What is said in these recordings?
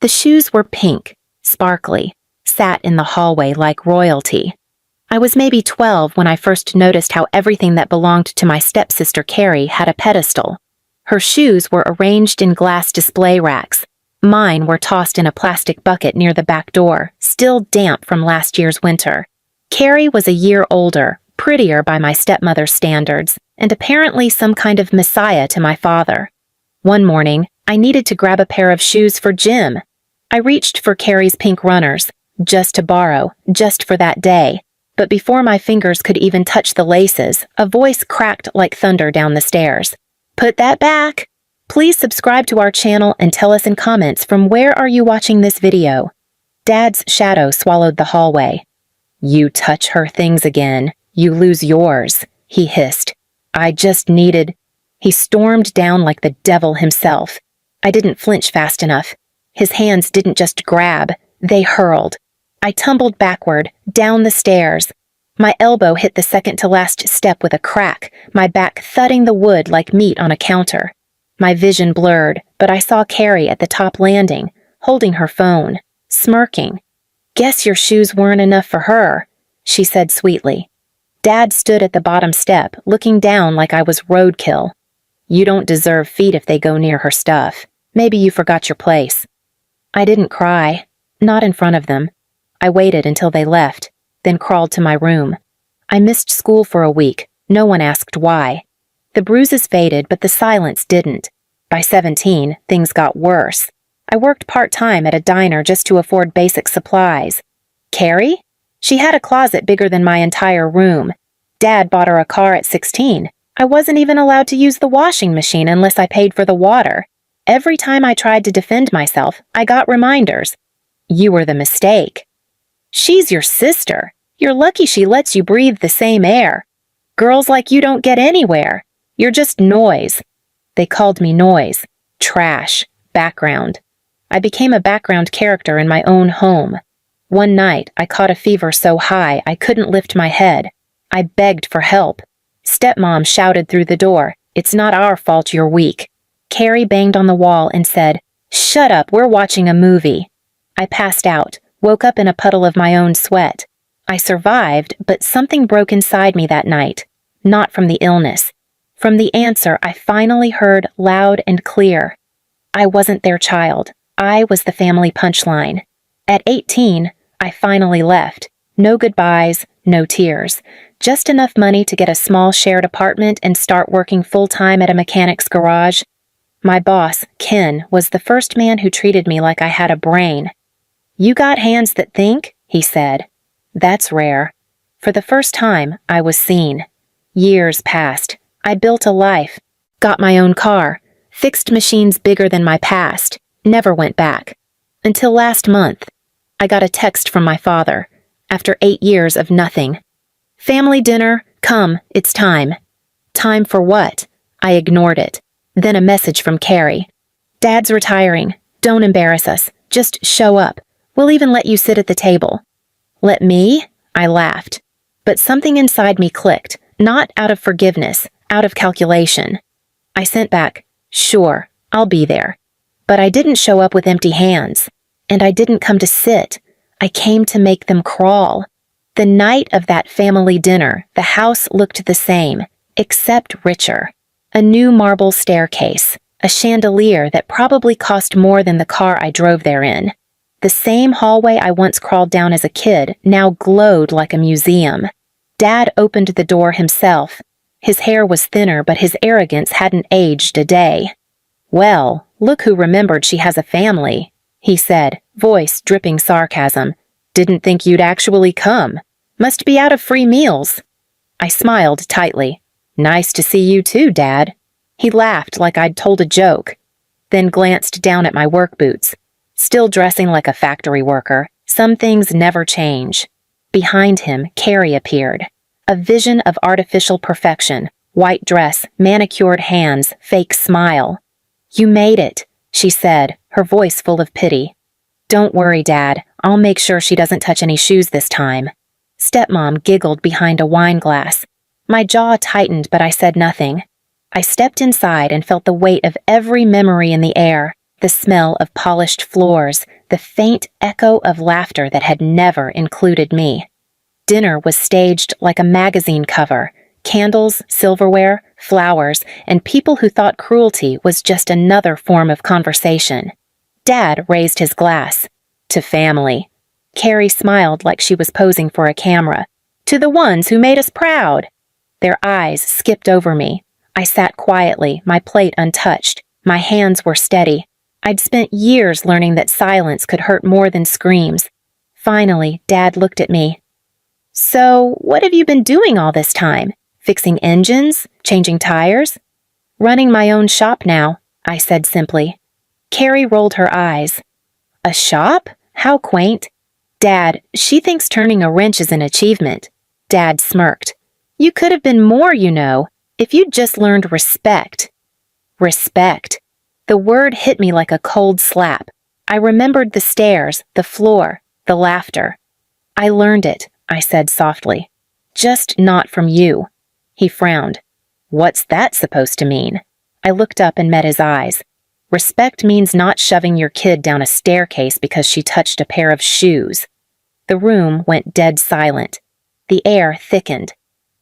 The shoes were pink, sparkly, sat in the hallway like royalty. I was maybe 12 when I first noticed how everything that belonged to my stepsister Carrie had a pedestal. Her shoes were arranged in glass display racks. Mine were tossed in a plastic bucket near the back door, still damp from last year's winter. Carrie was a year older, prettier by my stepmother's standards, and apparently some kind of messiah to my father. One morning, I needed to grab a pair of shoes for Jim. I reached for Carrie's pink runners, just to borrow, just for that day. But before my fingers could even touch the laces, a voice cracked like thunder down the stairs. "Put that back!" Please subscribe to our channel and tell us in comments from where are you watching this video. Dad's shadow swallowed the hallway. "You touch her things again, you lose yours," he hissed. "I just needed—" He stormed down like the devil himself. I didn't flinch fast enough. His hands didn't just grab, they hurled. I tumbled backward, down the stairs. My elbow hit the second-to-last step with a crack, my back thudding the wood like meat on a counter. My vision blurred, but I saw Carrie at the top landing, holding her phone, smirking. "Guess your shoes weren't enough for her," she said sweetly. Dad stood at the bottom step, looking down like I was roadkill. "You don't deserve feet if they go near her stuff. Maybe you forgot your place." I didn't cry, not in front of them. I waited until they left, then crawled to my room. I missed school for a week. No one asked why. The bruises faded, but the silence didn't. By 17, things got worse. I worked part-time at a diner just to afford basic supplies. Carrie? She had a closet bigger than my entire room. Dad bought her a car at 16. I wasn't even allowed to use the washing machine unless I paid for the water. Every time I tried to defend myself, I got reminders. "You were the mistake." "She's your sister. You're lucky she lets you breathe the same air. Girls like you don't get anywhere. You're just noise." They called me noise, trash, background. I became a background character in my own home. One night, I caught a fever so high I couldn't lift my head. I begged for help. Stepmom shouted through the door, "It's not our fault you're weak." Carrie banged on the wall and said, "Shut up, we're watching a movie." I passed out, woke up in a puddle of my own sweat. I survived, but something broke inside me that night. Not from the illness. From the answer I finally heard loud and clear. I wasn't their child. I was the family punchline. At 18, I finally left. No goodbyes, no tears. Just enough money to get a small shared apartment and start working full-time at a mechanic's garage. My boss, Ken, was the first man who treated me like I had a brain. "You got hands that think?" he said. That's rare. For the first time, I was seen. Years passed. I built a life. Got my own car. Fixed machines bigger than my past. Never went back. Until last month. I got a text from my father. After 8 years of nothing. "Family dinner, come, it's time." Time for what? I ignored it. Then a message from Carrie. "Dad's retiring. Don't embarrass us. Just show up. We'll even let you sit at the table." "Let me?" I laughed. But something inside me clicked, not out of forgiveness, out of calculation. I sent back, "Sure, I'll be there." But I didn't show up with empty hands. And I didn't come to sit. I came to make them crawl. The night of that family dinner, the house looked the same, except richer. A new marble staircase, a chandelier that probably cost more than the car I drove there in. The same hallway I once crawled down as a kid now glowed like a museum. Dad opened the door himself. His hair was thinner, but his arrogance hadn't aged a day. "Well, look who remembered she has a family," he said, voice dripping sarcasm. "Didn't think you'd actually come. Must be out of free meals." I smiled tightly. "Nice to see you too, Dad." He laughed like I'd told a joke, then glanced down at my work boots. Still dressing like a factory worker, some things never change. Behind him, Carrie appeared. A vision of artificial perfection, white dress, manicured hands, fake smile. "You made it," she said, her voice full of pity. "Don't worry, Dad. I'll make sure she doesn't touch any shoes this time." Stepmom giggled behind a wine glass. My jaw tightened, but I said nothing. I stepped inside and felt the weight of every memory in the air. The smell of polished floors, the faint echo of laughter that had never included me. Dinner was staged like a magazine cover. Candles, silverware, flowers, and people who thought cruelty was just another form of conversation. Dad raised his glass. To family. Carrie smiled like she was posing for a camera. To the ones who made us proud. Their eyes skipped over me. I sat quietly, my plate untouched. My hands were steady. I'd spent years learning that silence could hurt more than screams. Finally, Dad looked at me. So, what have you been doing all this time? Fixing engines? Changing tires? Running my own shop now, I said simply. Carrie rolled her eyes. A shop? How quaint. Dad, she thinks turning a wrench is an achievement. Dad smirked. You could have been more, you know, if you'd just learned respect. Respect. The word hit me like a cold slap. I remembered the stairs, the floor, the laughter. I learned it, I said softly. Just not from you. He frowned. What's that supposed to mean? I looked up and met his eyes. Respect means not shoving your kid down a staircase because she touched a pair of shoes. The room went dead silent. The air thickened.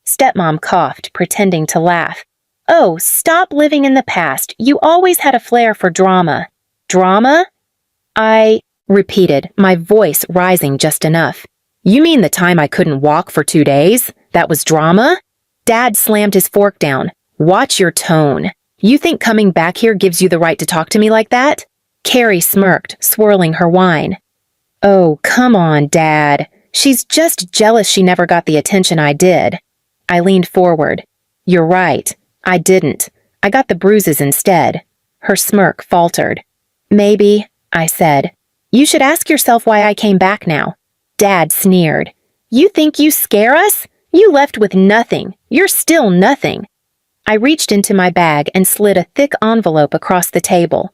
Stepmom coughed, pretending to laugh. Oh, stop living in the past. You always had a flair for drama. Drama? I repeated, my voice rising just enough. You mean the time I couldn't walk for 2 days? That was drama? Dad slammed his fork down. Watch your tone. You think coming back here gives you the right to talk to me like that? Carrie smirked, swirling her wine. Oh, come on, Dad. She's just jealous she never got the attention I did. I leaned forward. You're right. I didn't. I got the bruises instead. Her smirk faltered. Maybe, I said. You should ask yourself why I came back now. Dad sneered. You think you scare us? You left with nothing. You're still nothing. I reached into my bag and slid a thick envelope across the table.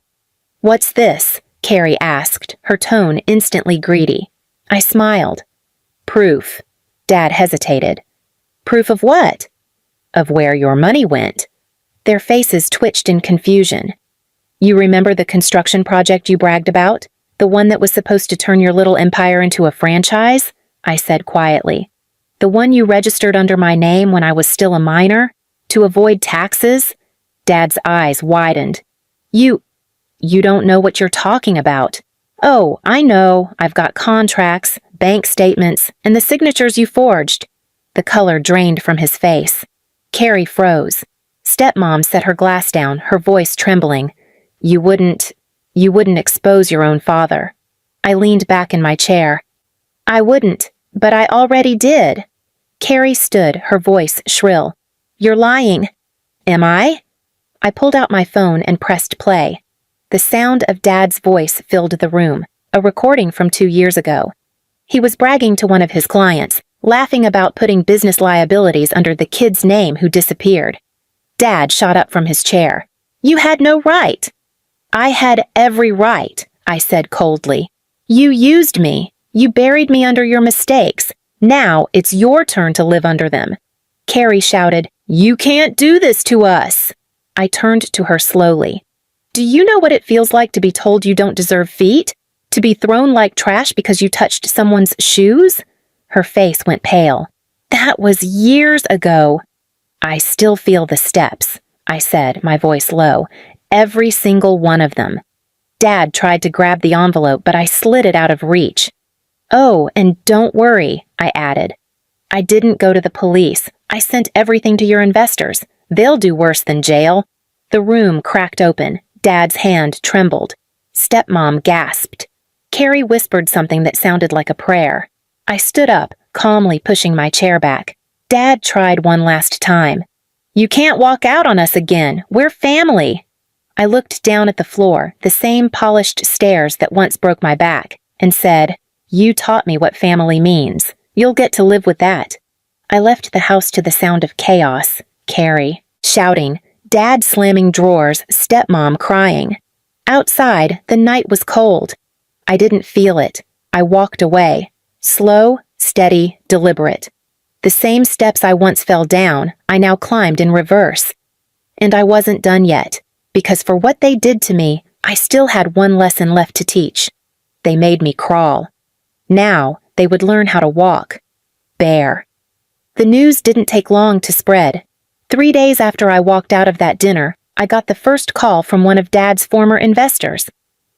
What's this? Carrie asked, her tone instantly greedy. I smiled. Proof. Dad hesitated. Proof of what? Of where your money went. Their faces twitched in confusion. You remember the construction project you bragged about? The one that was supposed to turn your little empire into a franchise? I said quietly. The one you registered under my name when I was still a minor? To avoid taxes? Dad's eyes widened. You don't know what you're talking about. Oh, I know. I've got contracts, bank statements, and the signatures you forged. The color drained from his face. Carrie froze. Stepmom set her glass down, her voice trembling. You wouldn't expose your own father. I leaned back in my chair. I wouldn't, but I already did. Carrie stood, her voice shrill. You're lying. Am I? I pulled out my phone and pressed play. The sound of Dad's voice filled the room, a recording from 2 years ago. He was bragging to one of his clients, laughing about putting business liabilities under the kid's name who disappeared. Dad shot up from his chair. You had no right. I had every right, I said coldly. You used me. You buried me under your mistakes. Now it's your turn to live under them. Carrie shouted, You can't do this to us. I turned to her slowly. Do you know what it feels like to be told you don't deserve feet? To be thrown like trash because you touched someone's shoes? Her face went pale. That was years ago. I still feel the steps, I said, my voice low. Every single one of them. Dad tried to grab the envelope, but I slid it out of reach. Oh, and don't worry, I added. I didn't go to the police. I sent everything to your investors. They'll do worse than jail. The room cracked open. Dad's hand trembled. Stepmom gasped. Carrie whispered something that sounded like a prayer. I stood up, calmly pushing my chair back. Dad tried one last time. You can't walk out on us again. We're family. I looked down at the floor, the same polished stairs that once broke my back, and said, You taught me what family means. You'll get to live with that. I left the house to the sound of chaos. Carrie shouting, Dad slamming drawers, Stepmom crying. Outside, the night was cold. I didn't feel it. I walked away. Slow, steady, deliberate. The same steps I once fell down, I now climbed in reverse. And I wasn't done yet, because for what they did to me, I still had one lesson left to teach. They made me crawl. Now, they would learn how to walk. Bare. The news didn't take long to spread. 3 days after I walked out of that dinner, I got the first call from one of Dad's former investors.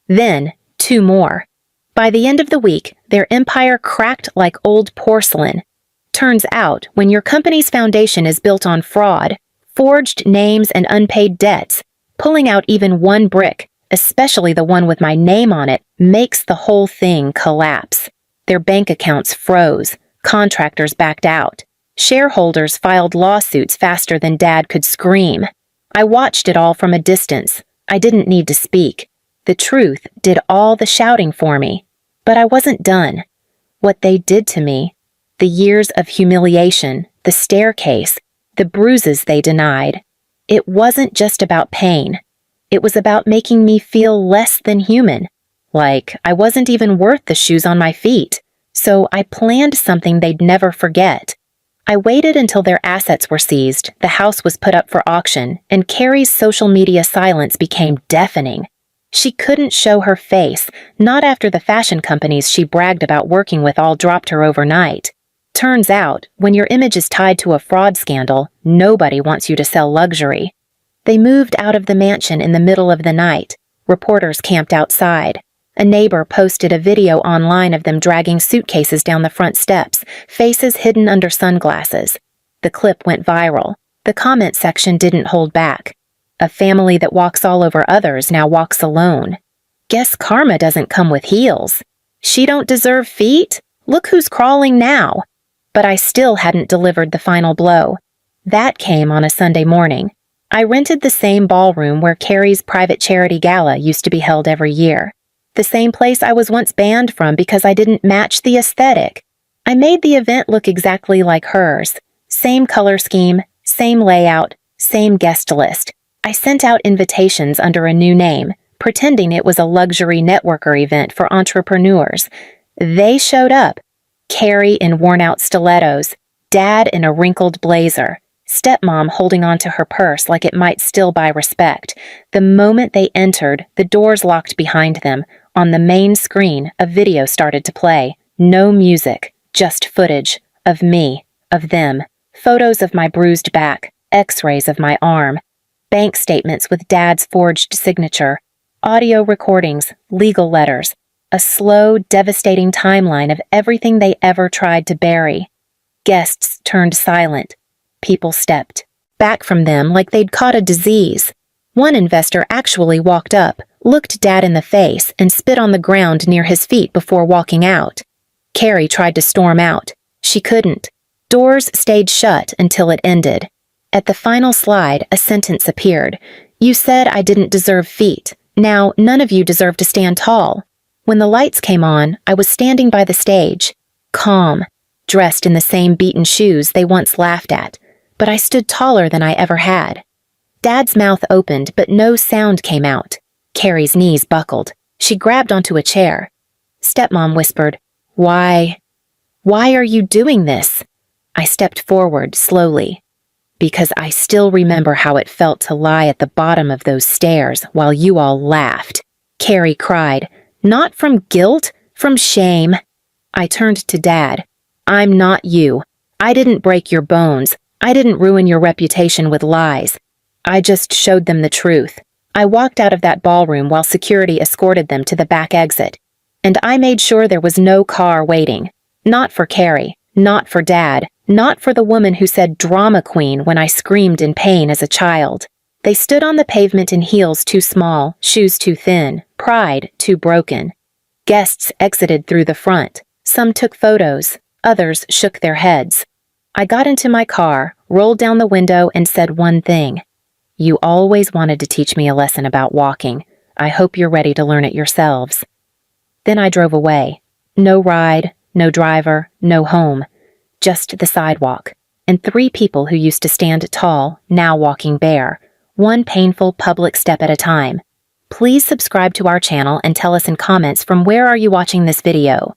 Then, 2 more. By the end of the week, their empire cracked like old porcelain. Turns out, when your company's foundation is built on fraud, forged names and unpaid debts, pulling out even one brick, especially the one with my name on it, makes the whole thing collapse. Their bank accounts froze, contractors backed out, shareholders filed lawsuits faster than Dad could scream. I watched it all from a distance. I didn't need to speak. The truth did all the shouting for me. But I wasn't done. What they did to me, the years of humiliation, the staircase, the bruises they denied, it wasn't just about pain. It was about making me feel less than human, like I wasn't even worth the shoes on my feet. So I planned something they'd never forget. I waited until their assets were seized, the house was put up for auction, and Carrie's social media silence became deafening. She couldn't show her face, not after the fashion companies she bragged about working with all dropped her overnight. Turns out, when your image is tied to a fraud scandal, nobody wants you to sell luxury. They moved out of the mansion in the middle of the night. Reporters camped outside. A neighbor posted a video online of them dragging suitcases down the front steps, faces hidden under sunglasses. The clip went viral. The comment section didn't hold back. A family that walks all over others now walks alone. Guess karma doesn't come with heels. She don't deserve feet? Look who's crawling now. But I still hadn't delivered the final blow. That came on a Sunday morning. I rented the same ballroom where Carrie's private charity gala used to be held every year. The same place I was once banned from because I didn't match the aesthetic. I made the event look exactly like hers. Same color scheme, same layout, same guest list. I sent out invitations under a new name, pretending it was a luxury networker event for entrepreneurs. They showed up. Carrie in worn-out stilettos, Dad in a wrinkled blazer, stepmom holding onto her purse like it might still buy respect. The moment they entered, the doors locked behind them. On the main screen, a video started to play. No music, just footage of me, of them, photos of my bruised back, x-rays of my arm, bank statements with Dad's forged signature, audio recordings, legal letters, a slow, devastating timeline of everything they ever tried to bury. Guests turned silent. People stepped back from them like they'd caught a disease. One investor actually walked up, looked Dad in the face, and spit on the ground near his feet before walking out. Carrie tried to storm out. She couldn't. Doors stayed shut until it ended. At the final slide, a sentence appeared. You said I didn't deserve feet. Now, none of you deserve to stand tall. When the lights came on, I was standing by the stage, calm, dressed in the same beaten shoes they once laughed at, but I stood taller than I ever had. Dad's mouth opened, but no sound came out. Carrie's knees buckled. She grabbed onto a chair. Stepmom whispered, Why are you doing this? I stepped forward slowly. Because I still remember how it felt to lie at the bottom of those stairs while you all laughed. Carrie cried, not from guilt, from shame. I turned to Dad. I'm not you. I didn't break your bones. I didn't ruin your reputation with lies. I just showed them the truth. I walked out of that ballroom while security escorted them to the back exit. And I made sure there was no car waiting. Not for Carrie, not for Dad, not for the woman who said drama queen when I screamed in pain as a child. They stood on the pavement in heels too small, shoes too thin, pride too broken. Guests exited through the front. Some took photos, others shook their heads. I got into my car, rolled down the window, and said one thing. You always wanted to teach me a lesson about walking. I hope you're ready to learn it yourselves. Then I drove away. No ride, no driver, no home. Just the sidewalk, and 3 people who used to stand tall, now walking bare, one painful public step at a time. Please subscribe to our channel and tell us in comments from where are you watching this video.